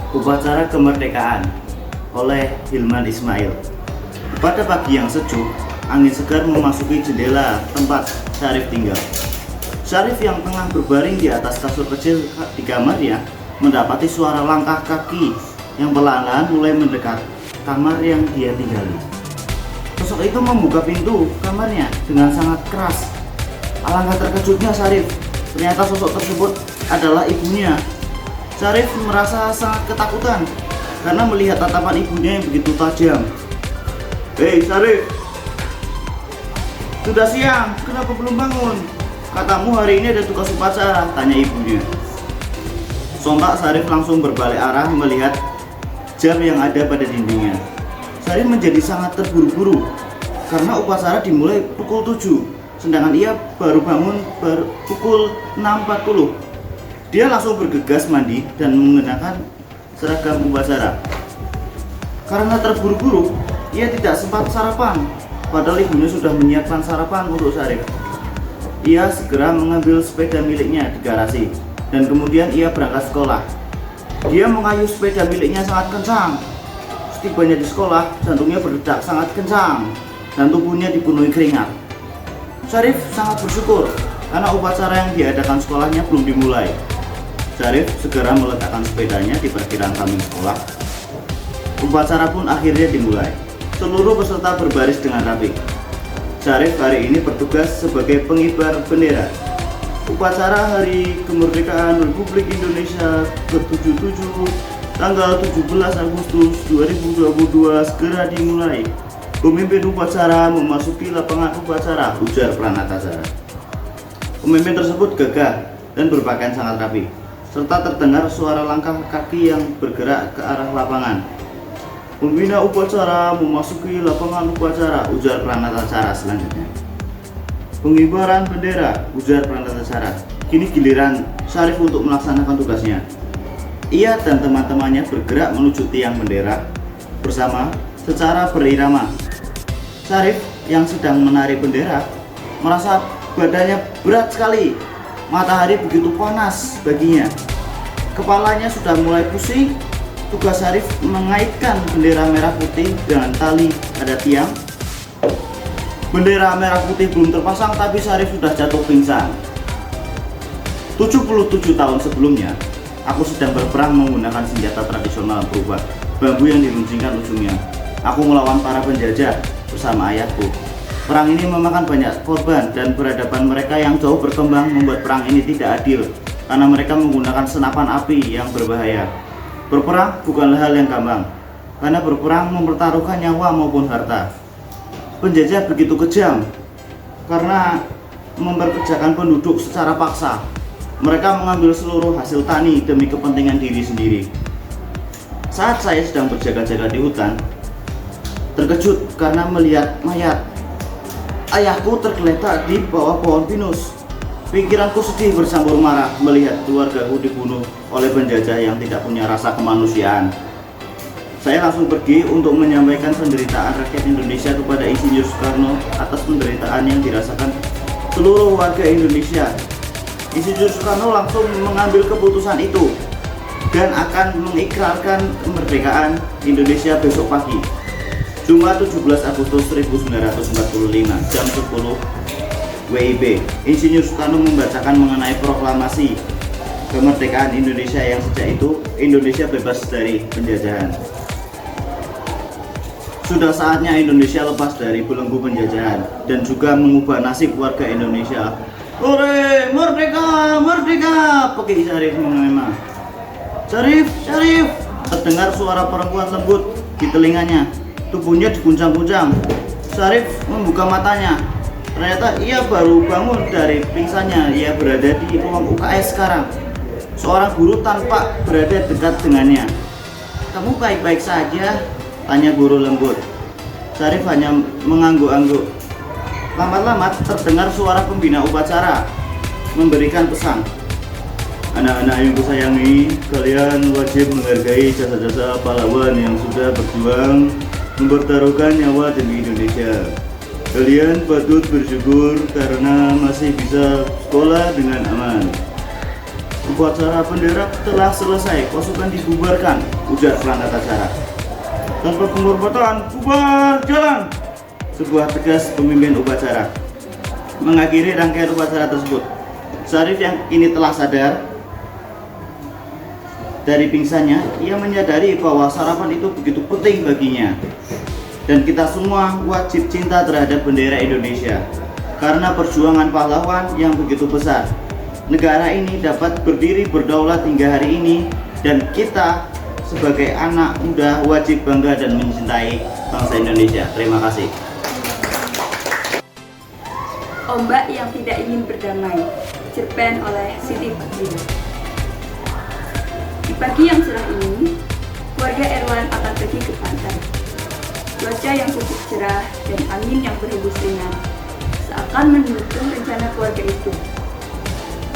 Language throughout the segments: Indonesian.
Upacara Kemerdekaan oleh Hilman Ismail. Pada pagi yang sejuk, angin segar memasuki jendela tempat Syarif tinggal. Syarif yang tengah berbaring di atas kasur kecil di kamarnya mendapati suara langkah kaki yang perlahan mulai mendekat kamar yang dia tinggali. Sosok itu membuka pintu kamarnya dengan sangat keras. Alangkah terkejutnya Syarif, ternyata sosok tersebut adalah ibunya. Syarif merasa sangat ketakutan karena melihat tatapan ibunya yang begitu tajam. "Hei Syarif, sudah siang, kenapa belum bangun? Katamu hari ini ada tugas upacara," tanya ibunya. Sontak Syarif langsung berbalik arah melihat jam yang ada pada dindingnya. Syarif menjadi sangat terburu-buru karena upacara dimulai pukul 7, sedangkan ia baru bangun pukul 6.40. Dia langsung bergegas mandi dan mengenakan seragam upacara. Karena terburu-buru, ia tidak sempat sarapan, padahal ibunya sudah menyiapkan sarapan untuk Syarif. Ia segera mengambil sepeda miliknya di garasi dan kemudian ia berangkat sekolah. Dia mengayuh sepeda miliknya sangat kencang. Setibanya di sekolah, jantungnya berdetak sangat kencang dan tubuhnya dipenuhi keringat. Syarif sangat bersyukur karena upacara yang diadakan sekolahnya belum dimulai. Syarif segera meletakkan sepedanya di parkiran samping sekolah. Upacara pun akhirnya dimulai. Seluruh peserta berbaris dengan rapi. Syarif hari ini bertugas sebagai pengibar bendera. Upacara Hari Kemerdekaan Republik Indonesia ke-77 tanggal 17 Agustus 2022 segera dimulai. Pemimpin upacara memasuki lapangan upacara, ujar Pranatasara. Pemimpin tersebut gagah dan berpakaian sangat rapi, serta terdengar suara langkah kaki yang bergerak ke arah lapangan. "Pembina upacara memasuki lapangan upacara," ujar Pranatasara selanjutnya. "Pengibaran bendera," ujar Pranatasara. Kini giliran Syarif untuk melaksanakan tugasnya. Ia dan teman-temannya bergerak menuju tiang bendera bersama secara berirama. Syarif yang sedang menarik bendera merasa badannya berat sekali. Matahari begitu panas baginya. Kepalanya sudah mulai pusing. Tugas Syarif mengaitkan bendera merah putih dengan tali pada tiang. Bendera merah putih belum terpasang tapi Syarif sudah jatuh pingsan. 77 tahun sebelumnya, aku sedang berperang menggunakan senjata tradisional purba, bambu yang diruncingkan ujungnya. Aku melawan para penjajah bersama ayahku. Perang ini memakan banyak korban dan peradaban mereka yang jauh berkembang membuat perang ini tidak adil karena mereka menggunakan senapan api yang berbahaya. Berperang bukanlah hal yang gampang karena berperang mempertaruhkan nyawa maupun harta. Penjajah begitu kejam karena memperkerjakan penduduk secara paksa. Mereka mengambil seluruh hasil tani demi kepentingan diri sendiri. Saat saya sedang berjaga-jaga di hutan, terkejut karena melihat mayat. Ayahku tergeletak di bawah pohon pinus. Pikiranku sedih bercampur marah melihat keluargaku dibunuh oleh penjajah yang tidak punya rasa kemanusiaan. Saya langsung pergi untuk menyampaikan penderitaan rakyat Indonesia kepada Insinyur Soekarno atas penderitaan yang dirasakan seluruh warga Indonesia. Insinyur Soekarno langsung mengambil keputusan itu dan akan mengikrarkan kemerdekaan Indonesia besok pagi, Jumat 17 Agustus 1945 jam 10 WIB. Insinyur Soekarno membacakan mengenai proklamasi kemerdekaan Indonesia yang sejak itu Indonesia bebas dari penjajahan. Sudah saatnya Indonesia lepas dari belenggu penjajahan dan juga mengubah nasib warga Indonesia. "Hore, merdeka, merdeka!" Pakai Syarif mengema. "Syarif, Syarif!" Terdengar suara perempuan lembut di telinganya. Tubuhnya diguncang-guncang. Syarif membuka matanya. Ternyata ia baru bangun dari pingsannya. Ia berada di ruang UKS sekarang. Seorang guru tampak berada dekat dengannya. "Kamu baik-baik saja?" tanya guru lembut. Syarif hanya mengangguk-angguk. Lambat-lambat terdengar suara pembina upacara memberikan pesan. "Anak-anak yang kusayangi, kalian wajib menghargai jasa-jasa pahlawan yang sudah berjuang mempertaruhkan nyawa demi Indonesia. Kalian patut bersyukur karena masih bisa sekolah dengan aman. Upacara bendera telah selesai, pasukan dibubarkan, ujar perangkat acara. Tanpa penghormatan, bubar jalan, sebuah tegas pemimpin upacara. Mengakhiri rangkaian upacara tersebut, Syarif yang kini telah sadar dari pingsannya, ia menyadari bahwa sarapan itu begitu penting baginya. Dan kita semua wajib cinta terhadap bendera Indonesia, karena perjuangan pahlawan yang begitu besar. Negara ini dapat berdiri berdaulat hingga hari ini, dan kita sebagai anak muda wajib bangga dan mencintai bangsa Indonesia. Terima kasih. Ombak yang tidak ingin berdamai, cerpen oleh Siti Badriah. Di pagi yang cerah ini, keluarga Erwan akan pergi ke pantai. Cuaca yang cukup cerah dan angin yang berhembus ringan seakan mendukung rencana keluarga itu.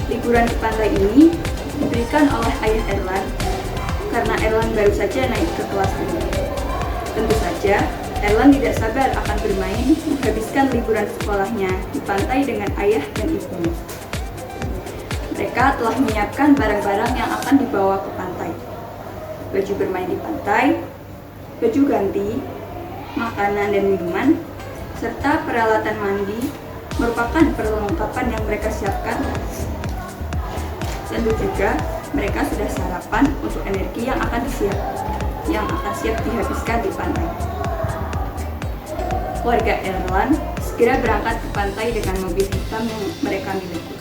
Liburan ke pantai ini diberikan oleh ayah Erwan karena Erwan baru saja naik ke kelas 5. Tentu saja, Erwan tidak sabar akan bermain menghabiskan liburan sekolahnya di pantai dengan ayah dan ibunya. Mereka telah menyiapkan barang-barang yang akan dibawa ke pantai. Baju bermain di pantai, baju ganti, makanan dan minuman, serta peralatan mandi merupakan perlengkapan yang mereka siapkan. Tentu juga mereka sudah sarapan untuk energi yang akan siap dihabiskan di pantai. Warga Erwan segera berangkat ke pantai dengan mobil hitam yang mereka miliki.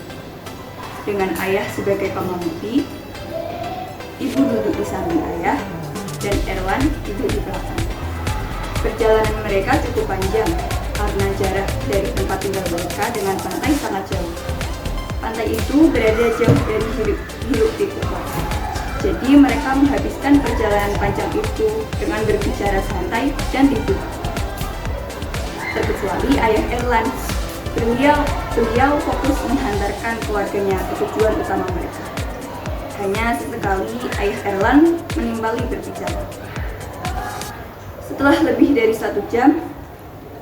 Dengan ayah sebagai pengemudi, ibu duduk di samping ayah, dan Erwan duduk di belakang. Perjalanan mereka cukup panjang karena jarak dari tempat tinggal mereka dengan pantai sangat jauh. Pantai itu berada jauh dari hiruk pikuk kota. Jadi mereka menghabiskan perjalanan panjang itu dengan berbicara santai dan tidur. Terkecuali ayah Erwan, beliau fokus menghantarkan keluarganya ke tujuan utama mereka. Hanya sesekali ayah Erwan menimbali berbicara. Setelah lebih dari 1 jam,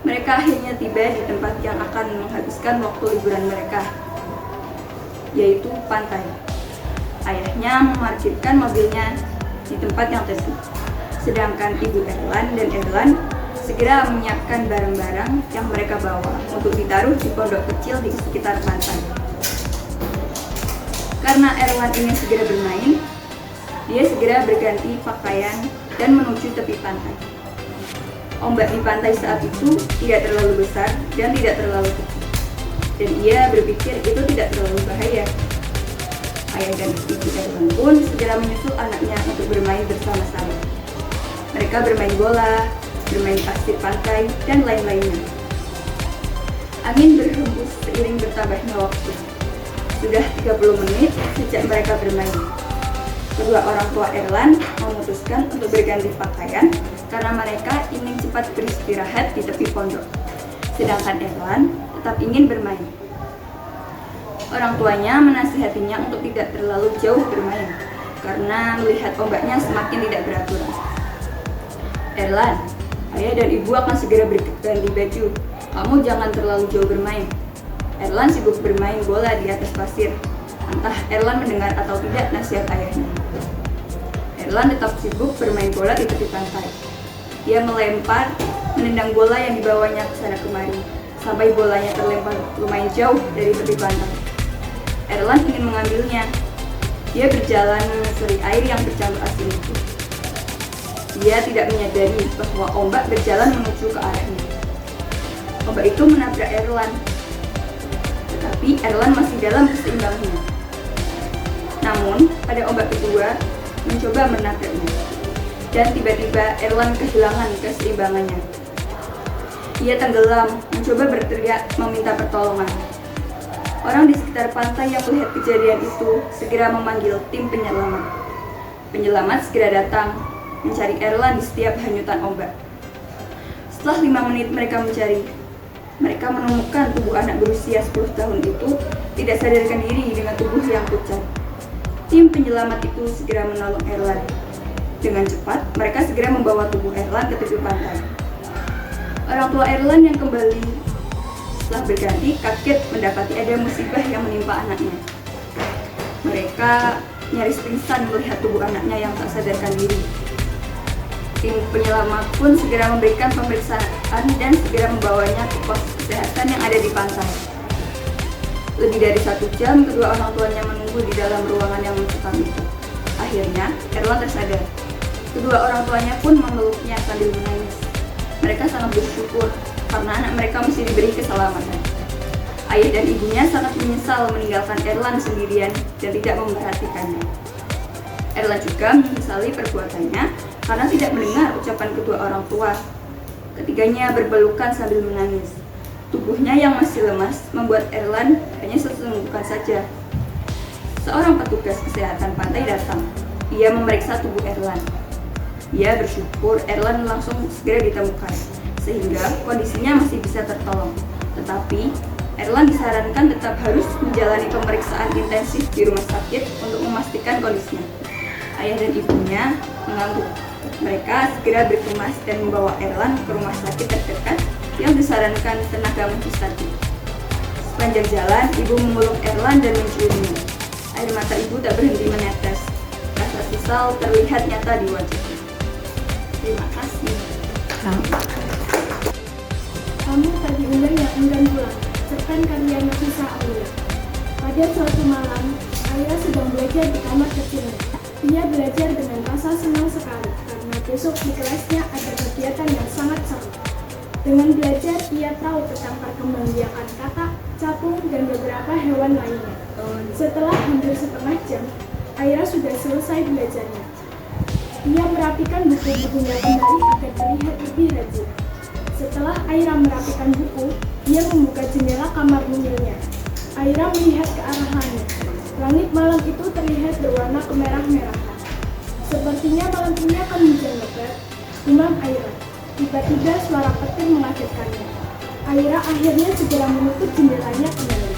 mereka akhirnya tiba di tempat yang akan menghabiskan waktu liburan mereka, yaitu pantai. Ayahnya memarkirkan mobilnya di tempat yang teduh, sedangkan ibu Erwan dan Erwan segera menyiapkan barang-barang yang mereka bawa untuk ditaruh di pondok kecil di sekitar pantai. Karena Erwan ingin segera bermain, dia segera berganti pakaian dan menuju tepi pantai. Ombak di pantai saat itu tidak terlalu besar dan tidak terlalu kecil, dan ia berpikir itu tidak terlalu bahaya. Ayah dan ibu Erwan pun segera menyusul anaknya untuk bermain bersama-sama. Mereka bermain bola, bermain pasir pantai, dan lain-lainnya. Angin berhembus seiring bertambahnya waktu. Sudah 30 menit sejak mereka bermain. Kedua orang tua Erwan memutuskan untuk berganti pakaian karena mereka ingin cepat beristirahat di tepi pondok. Sedangkan Erwan tetap ingin bermain. Orang tuanya menasihatinya untuk tidak terlalu jauh bermain karena melihat ombaknya semakin tidak beraturan. Erwan, ayah dan ibu akan segera berganti baju. Kamu jangan terlalu jauh bermain. Erwan sibuk bermain bola di atas pasir. Entah Erwan mendengar atau tidak nasihat ayahnya. Erwan tetap sibuk bermain bola di tepi pantai. Dia melempar, menendang bola yang dibawanya ke sana kemari, sampai bolanya terlempar lumayan jauh dari tepi pantai. Erwan ingin mengambilnya. Dia berjalan menyusuri air yang bercampur asin itu. Dia tidak menyadari bahwa ombak berjalan menuju ke arahnya. Ombak itu menabrak Erwan, tetapi Erwan masih dalam keseimbangannya. Namun, pada ombak kedua, mencoba menabraknya. Dan tiba-tiba Erwan kehilangan keseimbangannya. Ia tenggelam, mencoba berteriak meminta pertolongan. Orang di sekitar pantai yang melihat kejadian itu segera memanggil tim penyelamat. Penyelamat segera datang, mencari Erwan di setiap hanyutan ombak. Setelah 5 menit mereka mencari, mereka menemukan tubuh anak berusia 10 tahun itu tidak sadarkan diri dengan tubuh yang pucat. Tim penyelamat itu segera menolong Erwan. Dengan cepat, mereka segera membawa tubuh Erwan ke tepi pantai. Orang tua Erwan yang kembali setelah berganti kaget mendapati ada musibah yang menimpa anaknya. Mereka nyaris pingsan melihat tubuh anaknya yang tak sadarkan diri. Tim penyelamat pun segera memberikan pemeriksaan dan segera membawanya ke pos kesehatan yang ada di pantai. Lebih dari 1 jam, kedua orang tuanya menunggu di dalam ruangan yang mencekam itu. Akhirnya, Erlan tersadar. Kedua orang tuanya pun memeluknya sambil menangis. Mereka sangat bersyukur karena anak mereka mesti diberi keselamatan. Ayah dan ibunya sangat menyesal meninggalkan Erlan sendirian dan tidak memperhatikannya. Erlan juga menyesali perbuatannya karena tidak mendengar ucapan kedua orang tua. Ketiganya berpelukan sambil menangis. Tubuhnya yang masih lemas membuat Erlan hanya sesenggukan saja. Seorang petugas kesehatan pantai datang. Ia memeriksa tubuh Erlan. Ia bersyukur Erlan langsung segera ditemukan, sehingga kondisinya masih bisa tertolong. Tetapi Erlan disarankan tetap harus menjalani pemeriksaan intensif di rumah sakit untuk memastikan kondisinya. Ayah dan ibunya mengangguk. Mereka segera berkemas dan membawa Erlan ke rumah sakit terdekat yang disarankan tenaga medis tadi. Sepanjang jalan, ibu memeluk Erlan dan menciumnya. Air mata ibu tak berhenti menetes. Rasa sesal terlihat nyata di wajahnya. Terima kasih. Kamu tadi diundang yang enggan pulang. Cerpen karya Nafisa Aulia. Pada suatu malam, Aira sedang belajar di kamar kecilnya. Ia belajar dengan rasa senang sekali karena besok di kelasnya ada kegiatan yang sangat seru. Dengan belajar, ia tahu tentang perkembangbiakan katak, capung, dan beberapa hewan lainnya. Setelah hampir setengah jam, Aira sudah selesai belajarnya. Ia merapikan buku-bukunya kembali agar terlihat lebih rajin. Setelah Aira merapikan buku, dia membuka jendela kamar mungilnya. Aira melihat ke arahnya. Langit malam itu terlihat berwarna kemerah-merahan. Sepertinya malam ini akan hujan lebat, gumam Aira. Tiba-tiba suara petir mengagetkannya. Aira akhirnya segera menutup jendelanya kembali.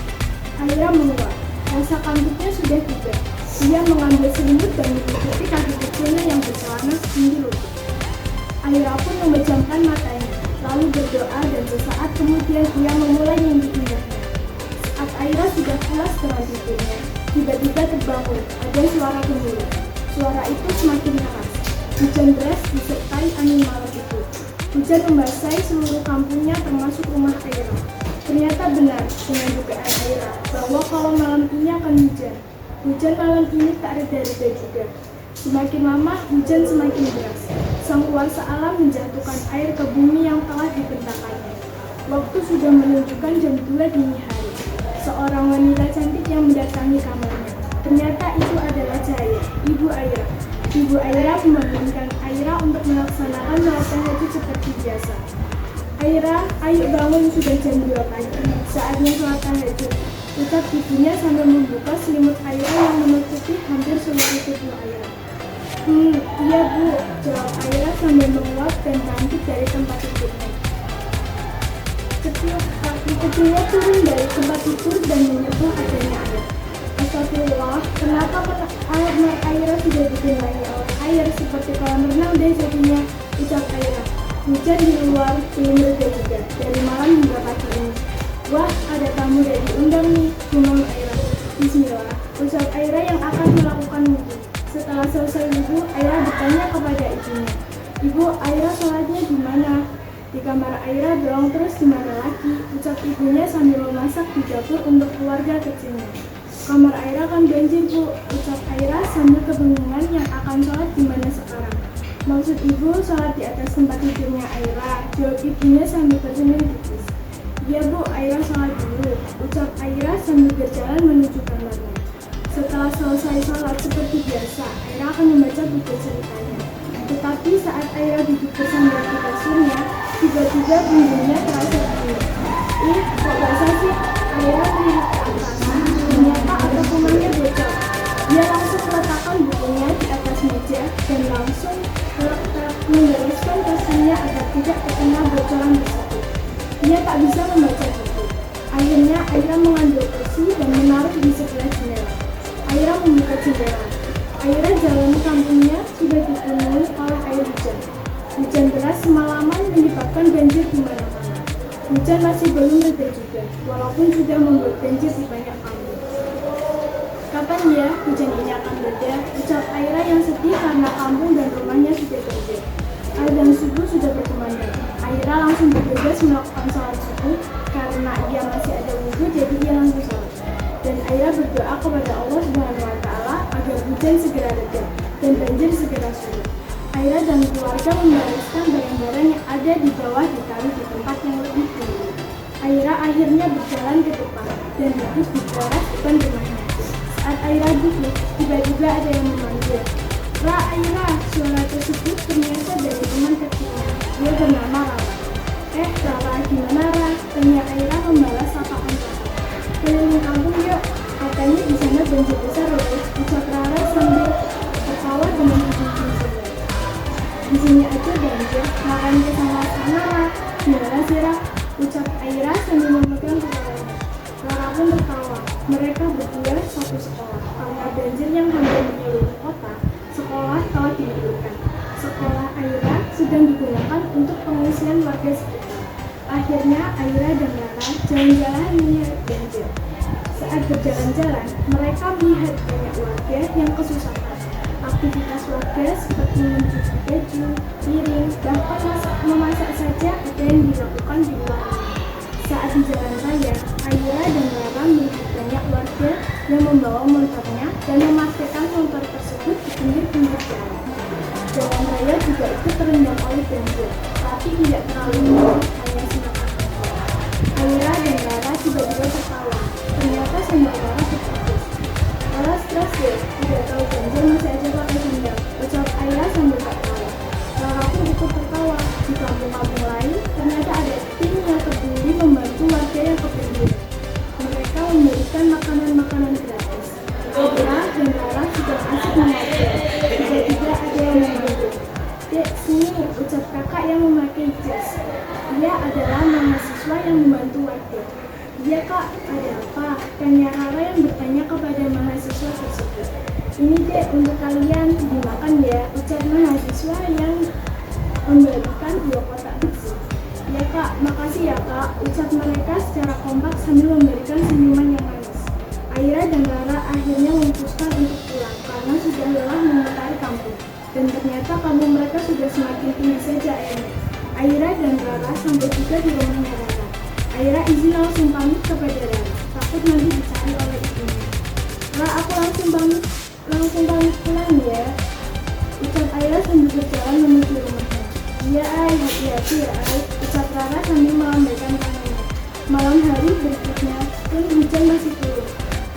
Aira menguap. Rasa kantuknya sudah tiba. Dia mengambil selimut dan menutupi kaki kecilnya yang berwarna tinggi lutut. Aira pun memejamkan matanya, lalu berdoa dan sesaat kemudian ia memulai mimpi indahnya. Saat Aira sudah pulas dengan tidurnya, tiba-tiba terbangun, ada suara gemuruh. Suara itu semakin keras. Hujan deras disertai angin malam itu. Hujan membasahi seluruh kampungnya termasuk rumah Aira. Ternyata benar dengan dugaan Aira bahwa kalau malam ini akan hujan. Hujan malam ini tak reda-reda juga. Semakin lama hujan semakin deras. Sang kuasa alam menjatuhkan air ke bumi yang telah dibentakannya. Waktu sudah menunjukkan jam 2 dini hari. Seorang wanita cantik yang mendatangi kamarnya. Ternyata itu adalah Cahaya, ibu Aira. Ibu Aira membangunkan Aira untuk melaksanakan sholat tahajud seperti biasa. Aira, ayo bangun, sudah jam 2 pagi. Saatnya sholat tahajud. Ucap ibunya sambil membuka selimut Aira yang menutupi hampir seluruh tubuh Aira. Iya bu, jawab Aira sambil menguap dan bangkit dari tempat tidurnya. Kecilnya turun dari tempat tidur dan menyentuh adanya air. Astagfirullah, kenapa air Aira sudah digenangi oleh air seperti kolam renang deh jadinya, ucap Aira. Hujan di luar belum reda juga, dari malam hingga pagi ini. Wah, ada tamu dari diundang nih, gumam Aira. Bismillah, ucap Aira yang akan melakukan wudhu. Setelah selesai wudhu, Aira bertanya kepada ibunya. Ibu, Aira sholatnya di mana? Di kamar Aira dong, terus di mana lagi? Ucap ibunya sambil memasak di dapur untuk keluarga kecilnya. Kamar Aira kan banjir bu, ucap Aira sambil kebingungan yang akan sholat di mana sekarang. Maksud ibu sholat di atas tempat tidurnya Aira, jawab ibunya sambil tersenyum tipis. Iya bu, Aira sholat dulu, ucap Aira sambil berjalan menuju kamarnya. Setelah selesai sholat seperti biasa, Aira akan membaca buku ceritanya. Tetapi saat Aira duduk bersandar di kasurnya, tiba-tiba punggungnya terasa bunyi. Kok basah sih? Aira melihat ke atas. Ternyata ada kumannya bocor. Dia langsung meletakkan bukunya di atas meja dan langsung membereskan kasurnya agar tidak terkena bocoran tersebut. Dia tak bisa membaca buku. Akhirnya Aira mengambil kursi dan menaruh di sebelah jendela. Aira membuka jendela. Aira jalan kampungnya sudah dipenuhi oleh air hujan. Hujan deras semalaman menyebabkan banjir di mana-mana. Hujan masih belum reda juga, walaupun sudah membuat banjir di banyak kampung. Kapan ya, hujan ini akan reda, ucap Aira yang sedih karena kampung dan rumahnya sudah terjadi. Azan subuh sudah berkumandang. Aira langsung bergegas melakukan sholat subuh karena ia masih ada wudhu, jadi ia langsung sholat. Dan Aira berdoa kepada Allah Subhanahu wa Ta'ala agar hujan segera reda dan banjir segera surut. Aira dan keluarga membariskan barang-barang yang ada di bawah ditaruh di tempat yang lebih tinggi. Aira akhirnya berjalan ke depan dan duduk di teras depan rumahnya. Saat Aira duduk, tiba-tiba ada yang memanggil. "Ra, Aira!" Suara tersebut ternyata dari teman kecilnya. Dia bernama Rara. Rara, gimana Ra?" Tanya Aira membalas sapaan Rara. "Keliling kampung yuk, katanya di sana banjir besar loh," ucap Rara sambil tertawa dengan hidung sebelah. "Di sini aja banjir, makanya sama sana Ra." "Gimana sih Ra?" ucap Aira sambil memegang kepalanya. Rara pun tertawa. Mereka berdua satu sekolah. Karena banjir yang hampir menyeluruh kota, sekolah telah diliburkan. Sekolah Aira sedang digunakan untuk pengungsian warga sekitar. Akhirnya Aira dan Rara jalan-jalan melihat banjir. Saat berjalan-jalan, mereka melihat banyak warga yang kesusahan. Aktivitas warga seperti mencuci baju, piring, bahkan memasak saja ada yang dilakukan di luar rumah. Saat di jalan raya, Aira dan Rara melihat banyak warga yang membawa motornya dan memarkirkan motor tersebut di pinggir-pinggir jalan. Jalan raya juga ikut terendam oleh banjir, tapi tidak terlalu menurut, hanya sebatas. Aira dan Rara tiba-tiba tertawa. Ternyata sendal Rara terputus. "Rara stres ya, tidak tahu banjir masih aja pakai sendal," ucap Aira sambil tertawa. Rara pun ikut tertawa. Di kampung-kampung lain, ternyata ada tim yang peduli membantu warga yang kebanjiran. Mereka memberikan makanan-makanan gratis. Aira dan Rara sudah asik mengajar. Tiba-tiba ada yang menggigit. "Dek, sini," ucap kakak yang memakai jas. Dia adalah mahasiswa yang membantu warga. "Iya kak, ada apa?" tanya Rara yang bertanya kepada mahasiswa tersebut. "Ini dek, untuk kalian, dimakan ya," ucap mahasiswa yang membagikan 2 kotak nasi. "Ya kak, makasih ya kak," ucap mereka secara kompak sambil memberikan senyuman yang manis. Aira dan Rara akhirnya memutuskan untuk pulang karena sudah lelah mengitari kampung. Dan ternyata kampung mereka sudah semakin tinggi saja airnya. Aira dan Rara sampai juga di rumahnya Rara. Aira izin langsung pamit kepada Rara, takut nanti dicari oleh ibunya. "Ra, aku langsung pamit pulang ya," ucap Aira sambil berjalan menuju rumahnya. "Iya Ay, hati-hati ya Ay," ucap Rara sambil melambaikan tangannya. Malam hari berikutnya pun hujan masih turun.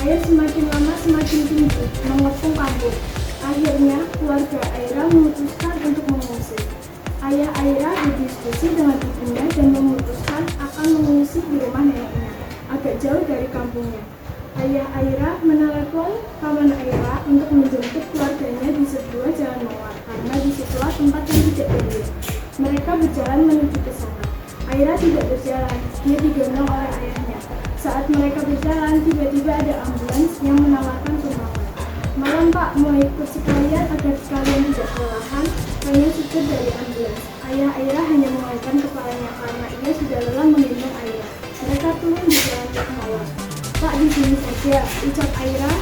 Air semakin lama semakin tinggi, mengepung kampung. Akhirnya keluarga Aira memutuskan untuk mengungsi. Ayah Aira berdiskusi dengan ibunya dan memutuskan akan mengungsi di rumah neneknya, agak jauh dari kampungnya. Ayah Aira menelepon paman Aira untuk menjemput keluarganya di sebuah jalan mawar karena disitulah tempat yang tidak banjir. Mereka berjalan menuju ke sana. Aira tidak berjalan, dia digendong oleh ayahnya. Saat mereka berjalan, tiba-tiba ada ambulans yang menawarkan sumbangan. "Malam Pak, mau ikut sekalian agar sekalian tidak kelelahan," tanya supir dari ambulans. Ayah Aira hanya mengangkat kepalanya karena ia sudah lelah menggendong Aira. Mereka turun di jalan mawar. "Pak, di sini saja," ucap ayah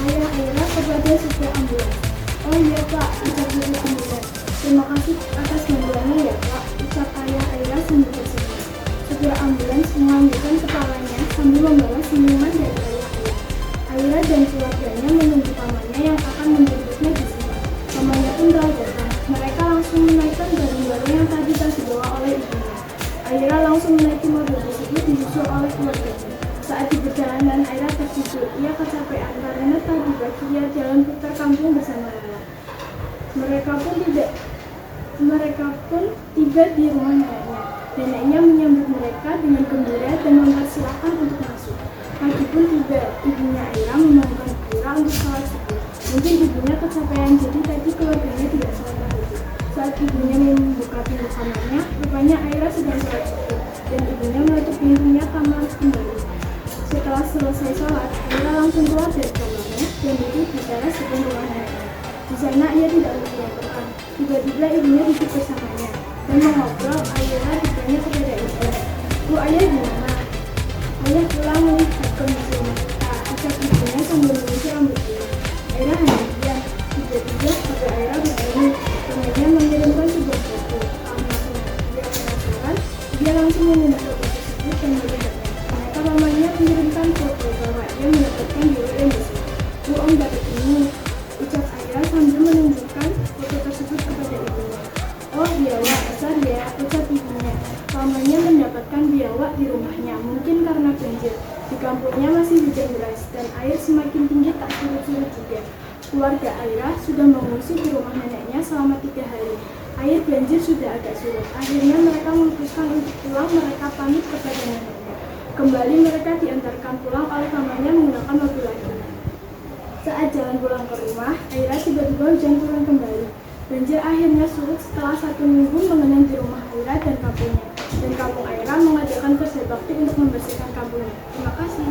Aira kepada supir ambulans. "Oh iya Pak," ucap supir ambulans. "Terima kasih atas bantuannya ya Pak," ucap ayah Aira sambil tersenyum. Supir ambulans menganggukkan kepalanya sambil membalas senyuman dari ayah Aira. Aira dan keluarganya menunggu pamannya yang akan menjemputnya di sini. Pamannya pun telah datang. Mereka langsung menaikkan barang-barang yang tadi telah dibawa oleh ibunya. Aira langsung menaiki mobil tersebut disusul oleh keluarganya. Saat di perjalanan, Aira tertidur. Ia kecapean karena tadi pagi ia jalan putar kampung bersama Rara. Mereka pun tiba di rumah neneknya. Neneknya menyambut mereka dengan gembira dan mempersilahkan untuk masuk. Pagi pun tiba, ibunya Aira membangunkan Aira untuk sholat subuh. Mungkin ibunya kecapean, jadi tadi keluarganya tidak sholat tahajud. Saat ibunya membuka pintu kamarnya, rupanya Aira sedang sholat subuh dan ibunya menutup pintunya kamar kembali. Setelah selesai sholat, Aira langsung keluar dari kamarnya dan duduk di teras depan rumah neneknya. Di sana ia tidak memperhatikan. Tiba-tiba ibunya duduk bersamanya dan mengobrol. Aira bertanya kepada ibu, "Bu, ayah gimana?" "Ayah pulang melihat kondisi rumah kita," ucap ibunya sambil mengusir rambut Pamannya mengirimkan foto bahwa ia mendapatkan biawak yang besar. "Bu, Om dapat ini," ucap Aira sambil menunjukkan foto tersebut kepada ibunya. "Oh, biawak besar ya," ucap ibunya. Pamannya mendapatkan biawak di rumahnya, mungkin karena banjir. Di kampungnya masih hujan deras dan air semakin tinggi tak surut-surut juga. Keluarga Aira sudah mengungsi di rumah neneknya selama 3 hari. Air banjir sudah agak surut. Akhirnya mereka memutuskan untuk pulang. Mereka pamit kepada neneknya. Kembali mereka diantarkan pulang oleh pamannya menggunakan mobil lagi. Saat jalan pulang ke rumah, Aira tiba-tiba hujan turun kembali. Banjir akhirnya surut setelah 1 minggu mengenang di rumah Aira dan kampungnya. Dan kampung Aira mengadakan kerja bakti untuk membersihkan kampungnya. Terima kasih.